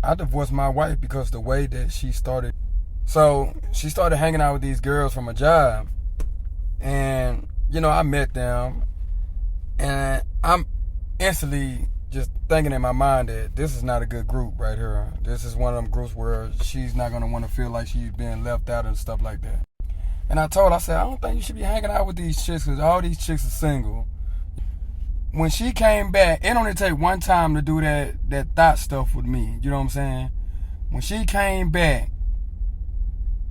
I divorced my wife because the way that she started. So she started hanging out with these girls from a job. And, I met them. And I'm instantly just thinking in my mind that this is not a good group right here. This is one of them groups where she's not going to want to feel like she's being left out and stuff like that. And I told her, I said, I don't think you should be hanging out with these chicks because all these chicks are single. When she came back, it only take one time to do that thought stuff with me. You know what I'm saying? When she came back,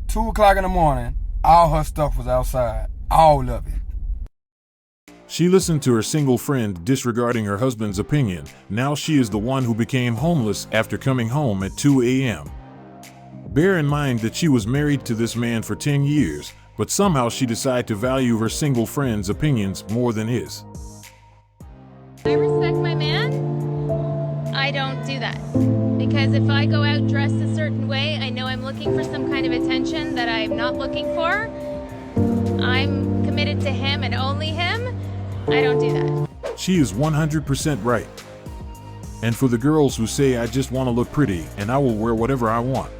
2 o'clock in the morning, all her stuff was outside. All of it. She listened to her single friend disregarding her husband's opinion. Now she is the one who became homeless after coming home at 2 a.m. Bear in mind that she was married to this man for 10 years, but somehow she decided to value her single friend's opinions more than his. I respect my man. I don't do that. Because if I go out dressed a certain way, I know I'm looking for some kind of attention that I'm not looking for. I'm committed to him and only him. I don't do that. She is 100% right. And for the girls who say I just want to look pretty and I will wear whatever I want.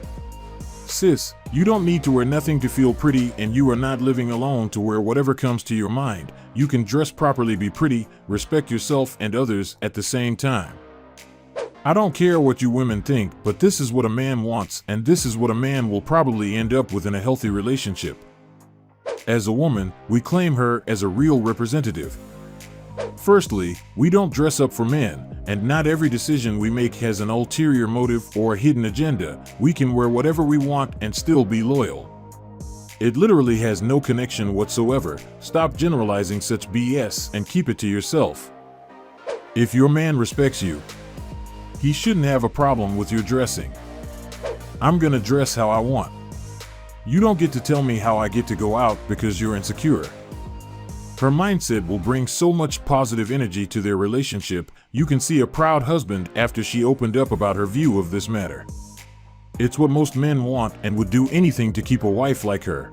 Sis, you don't need to wear nothing to feel pretty, and you are not living alone to wear whatever comes to your mind. You can dress properly, be pretty, respect yourself and others at the same time. I don't care what you women think, but this is what a man wants, and this is what a man will probably end up with in a healthy relationship. As a woman, we claim her as a real representative. Firstly, we don't dress up for men, and not every decision we make has an ulterior motive or a hidden agenda. We can wear whatever we want and still be loyal. It literally has no connection whatsoever. Stop generalizing such BS and keep it to yourself. If your man respects you, he shouldn't have a problem with your dressing. I'm gonna dress how I want. You don't get to tell me how I get to go out because you're insecure. Her mindset will bring so much positive energy to their relationship. You can see a proud husband after she opened up about her view of this matter. It's what most men want and would do anything to keep a wife like her.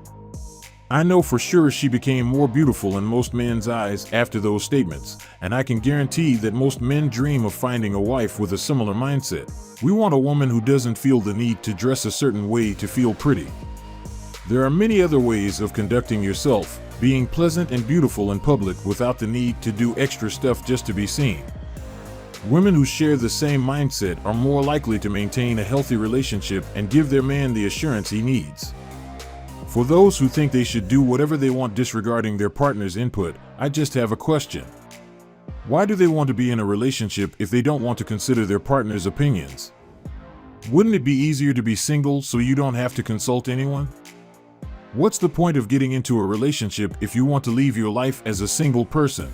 I know for sure she became more beautiful in most men's eyes after those statements, and I can guarantee that most men dream of finding a wife with a similar mindset. We want a woman who doesn't feel the need to dress a certain way to feel pretty. There are many other ways of conducting yourself, being pleasant and beautiful in public without the need to do extra stuff just to be seen. Women who share the same mindset are more likely to maintain a healthy relationship and give their man the assurance he needs. For those who think they should do whatever they want disregarding their partner's input, I just have a question. Why do they want to be in a relationship if they don't want to consider their partner's opinions? Wouldn't it be easier to be single so you don't have to consult anyone? What's the point of getting into a relationship if you want to leave your life as a single person?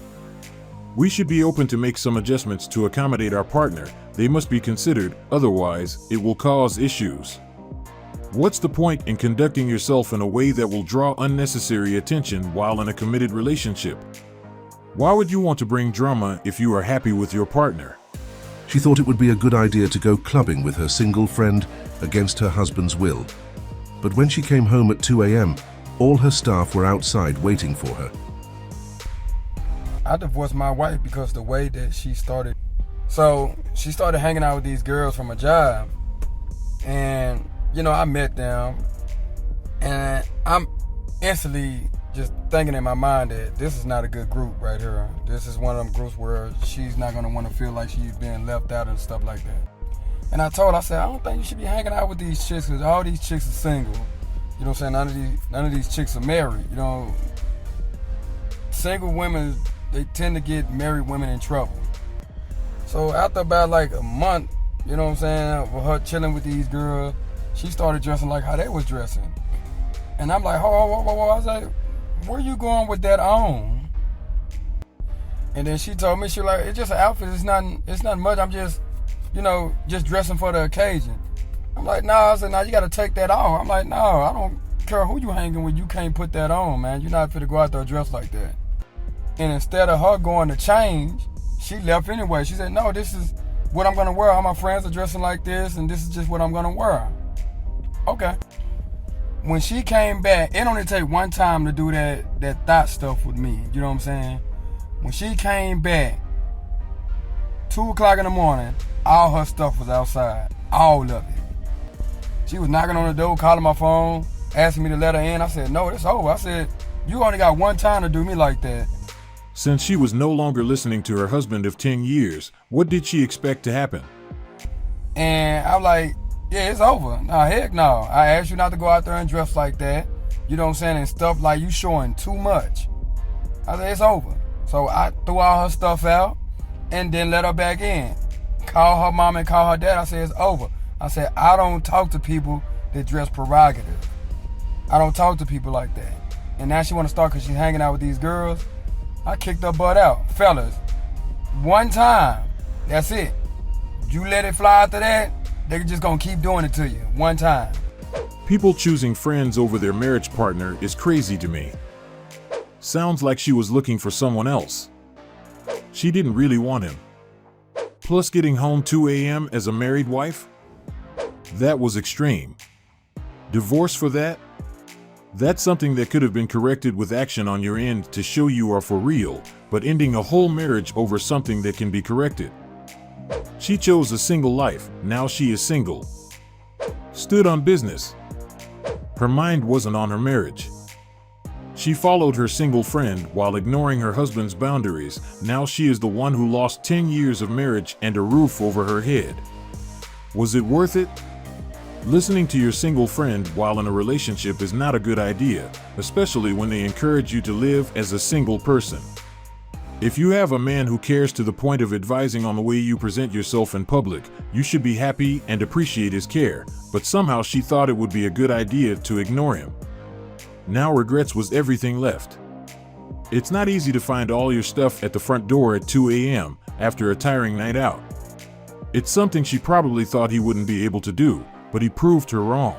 We should be open to make some adjustments to accommodate our partner. They must be considered, otherwise, it will cause issues. What's the point in conducting yourself in a way that will draw unnecessary attention while in a committed relationship? Why would you want to bring drama if you are happy with your partner? She thought it would be a good idea to go clubbing with her single friend against her husband's will. But when she came home at 2 a.m., all her staff were outside waiting for her. I divorced my wife because the way that she started. So she started hanging out with these girls from a job. And, I met them. And I'm instantly just thinking in my mind that this is not a good group right here. This is one of them groups where she's not going to want to feel like she's being left out and stuff like that. And I told her, I said, I don't think you should be hanging out with these chicks because all these chicks are single. You know what I'm saying? None of these chicks are married. Single women, they tend to get married women in trouble. So after about like a month, you know what I'm saying, with her chilling with these girls, she started dressing like how they was dressing. And I'm like, whoa. I was like, where you going with that on? And then she told me, she was like, it's just an outfit. It's not much. I'm just dressing for the occasion. I'm like, no. I said, no, you got to take that off. I'm like, no, I don't care who you hanging with. You can't put that on, man. You're not fit to go out there dressed like that. And instead of her going to change, she left anyway. She said, no, this is what I'm going to wear. All my friends are dressing like this, and this is just what I'm going to wear. Okay. When she came back, it only take one time to do that thought stuff with me. You know what I'm saying? When she came back, 2 o'clock in the morning, all her stuff was outside. All of it. She was knocking on the door, calling my phone, asking me to let her in. I said, no, it's over. I said, you only got one time to do me like that. Since she was no longer listening to her husband of 10 years, what did she expect to happen? And I'm like, yeah, it's over. Nah, heck no. I asked you not to go out there and dress like that. You know what I'm saying? And stuff like you showing too much. I said, it's over. So I threw all her stuff out and then let her back in. Call her mom and call her dad. I said, it's over. I said, I don't talk to people that dress prerogative. I don't talk to people like that. And now she want to start because she's hanging out with these girls. I kicked her butt out. Fellas, one time, that's it. You let it fly after that, they're just going to keep doing it to you. One time. People choosing friends over their marriage partner is crazy to me. Sounds like she was looking for someone else. She didn't really want him. Plus getting home 2 a.m. as a married wife? That was extreme. Divorce for that? That's something that could have been corrected with action on your end to show you are for real, but ending a whole marriage over something that can be corrected. She chose a single life, now she is single. Stood on business. Her mind wasn't on her marriage. She followed her single friend while ignoring her husband's boundaries. Now she is the one who lost 10 years of marriage and a roof over her head. Was it worth it? Listening to your single friend while in a relationship is not a good idea, especially when they encourage you to live as a single person. If you have a man who cares to the point of advising on the way you present yourself in public, you should be happy and appreciate his care, but somehow she thought it would be a good idea to ignore him. Now regrets was everything left. It's not easy to find all your stuff at the front door at 2 a.m. after a tiring night out. It's something she probably thought he wouldn't be able to do, but he proved her wrong.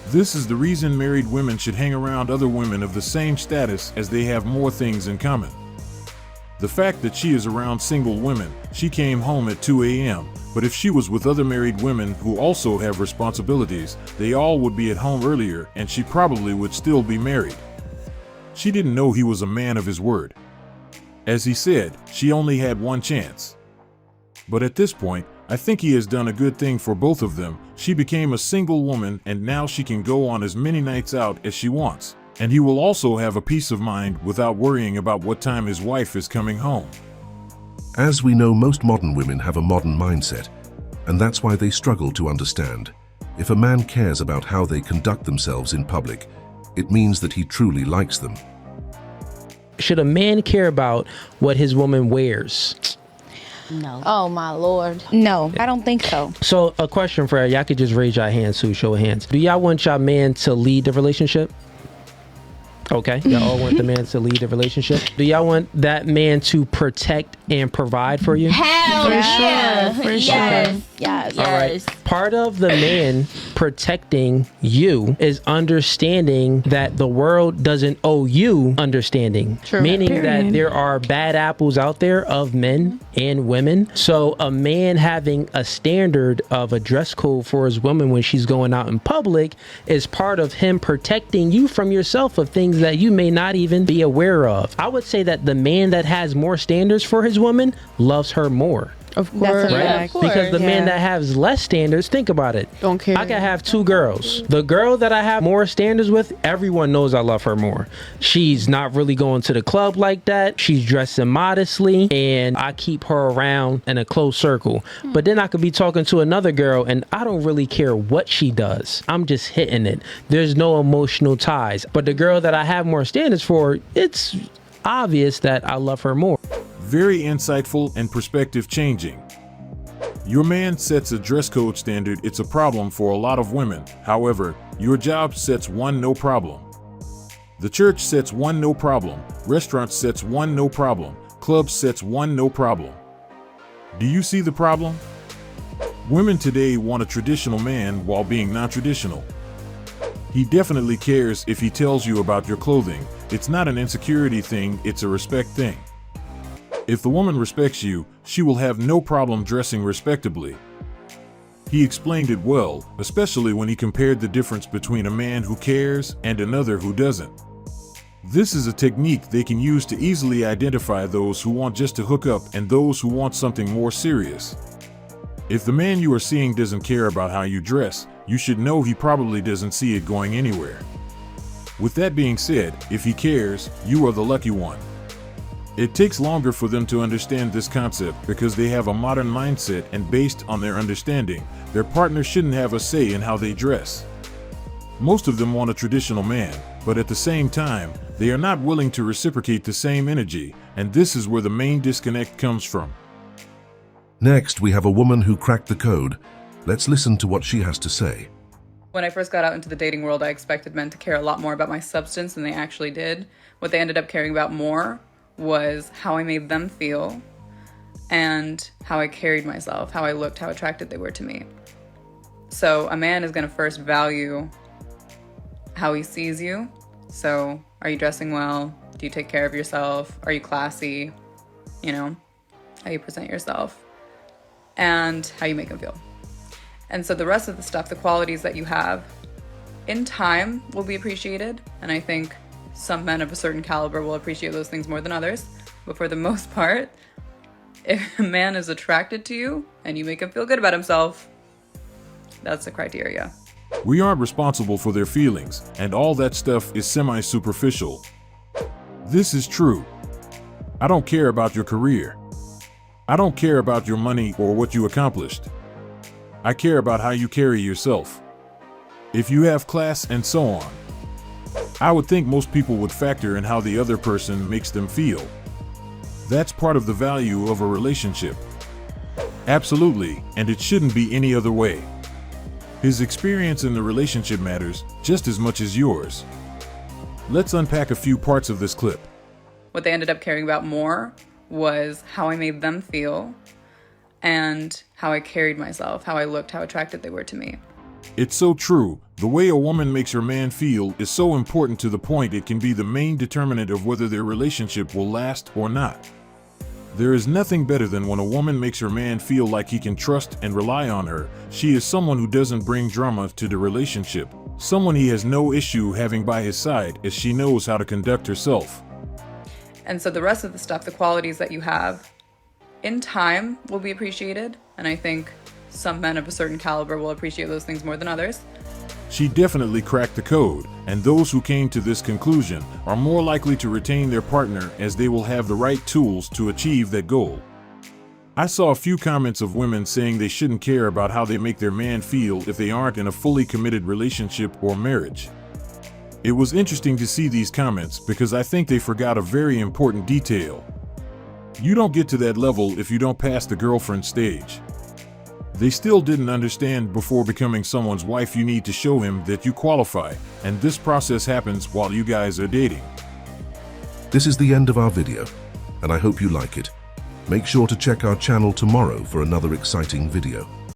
This is the reason married women should hang around other women of the same status, as they have more things in common. The fact that she is around single women, she came home at 2 a.m., but if she was with other married women who also have responsibilities, they all would be at home earlier and she probably would still be married. She didn't know he was a man of his word. As he said, she only had one chance. But at this point, I think he has done a good thing for both of them. She became a single woman and now she can go on as many nights out as she wants. And he will also have a peace of mind without worrying about what time his wife is coming home. As we know, most modern women have a modern mindset, and that's why they struggle to understand. If a man cares about how they conduct themselves in public, it means that he truly likes them. Should a man care about what his woman wears? No. Oh my Lord. No, I don't think so. So a question for y'all could just raise your hands, so show of hands. Do y'all want y'all man to lead the relationship? Okay, y'all all want the man to lead the relationship. Do y'all want that man to protect and provide for you? Hell yeah. For sure. Yes. Yes. All right. Part of the man protecting you is understanding that the world doesn't owe you understanding. True. Meaning that Period. there are bad apples out there of men and women. So a man having a standard of a dress code for his woman when she's going out in public is part of him protecting you from yourself of things that you may not even be aware of. I would say that the man that has more standards for his woman loves her more. Of course. That's a Right? fact. Because the man Yeah. that has less standards, think about it. Don't care. I can have two girls. The girl that I have more standards with, everyone knows I love her more. She's not really going to the club like that. She's dressing modestly, and I keep her around in a close circle. But then I could be talking to another girl, and I don't really care what she does. I'm just hitting it. There's no emotional ties. But the girl that I have more standards for, it's obvious that I love her more. Very insightful and perspective changing. Your man sets a dress code standard, it's a problem for a lot of women. However, your job sets one no problem. The church sets one no problem. Restaurant sets one no problem. Club sets one no problem. Do you see the problem? Women today want a traditional man while being non-traditional. He definitely cares if he tells you about your clothing. It's not an insecurity thing, it's a respect thing. If the woman respects you, she will have no problem dressing respectably. He explained it well, especially when he compared the difference between a man who cares and another who doesn't. This is a technique they can use to easily identify those who want just to hook up and those who want something more serious. If the man you are seeing doesn't care about how you dress, you should know he probably doesn't see it going anywhere. With that being said, if he cares, you are the lucky one. It takes longer for them to understand this concept because they have a modern mindset, and based on their understanding, their partner shouldn't have a say in how they dress. Most of them want a traditional man, but at the same time, they are not willing to reciprocate the same energy, and this is where the main disconnect comes from. Next, we have a woman who cracked the code. Let's listen to what she has to say. When I first got out into the dating world, I expected men to care a lot more about my substance than they actually did. What they ended up caring about more was how I made them feel and how I carried myself, how I looked, how attracted they were to me. So a man is going to first value how he sees you. So are you dressing well? Do you take care of yourself? Are you classy? You know, how you present yourself and how you make him feel. And so the rest of the stuff, the qualities that you have, in time will be appreciated. And I think some men of a certain caliber will appreciate those things more than others. But for the most part, if a man is attracted to you and you make him feel good about himself, that's the criteria. We aren't responsible for their feelings, and all that stuff is semi-superficial. This is true. I don't care about your career. I don't care about your money or what you accomplished. I care about how you carry yourself. If you have class and so on. I would think most people would factor in how the other person makes them feel. That's part of the value of a relationship. Absolutely, and it shouldn't be any other way. His experience in the relationship matters just as much as yours. Let's unpack a few parts of this clip. What they ended up caring about more was how I made them feel and how I carried myself, how I looked, how attracted they were to me. It's so true. The way a woman makes her man feel is so important to the point it can be the main determinant of whether their relationship will last or not. There is nothing better than when a woman makes her man feel like he can trust and rely on her. She is someone who doesn't bring drama to the relationship, someone he has no issue having by his side as she knows how to conduct herself. And so the rest of the stuff, the qualities that you have, in time will be appreciated. And I think some men of a certain caliber will appreciate those things more than others. She definitely cracked the code, and those who came to this conclusion are more likely to retain their partner as they will have the right tools to achieve that goal. I saw a few comments of women saying they shouldn't care about how they make their man feel if they aren't in a fully committed relationship or marriage. It was interesting to see these comments because I think they forgot a very important detail. You don't get to that level if you don't pass the girlfriend stage. They still didn't understand before becoming someone's wife you need to show him that you qualify, and this process happens while you guys are dating. This is the end of our video, and I hope you like it. Make sure to check our channel tomorrow for another exciting video.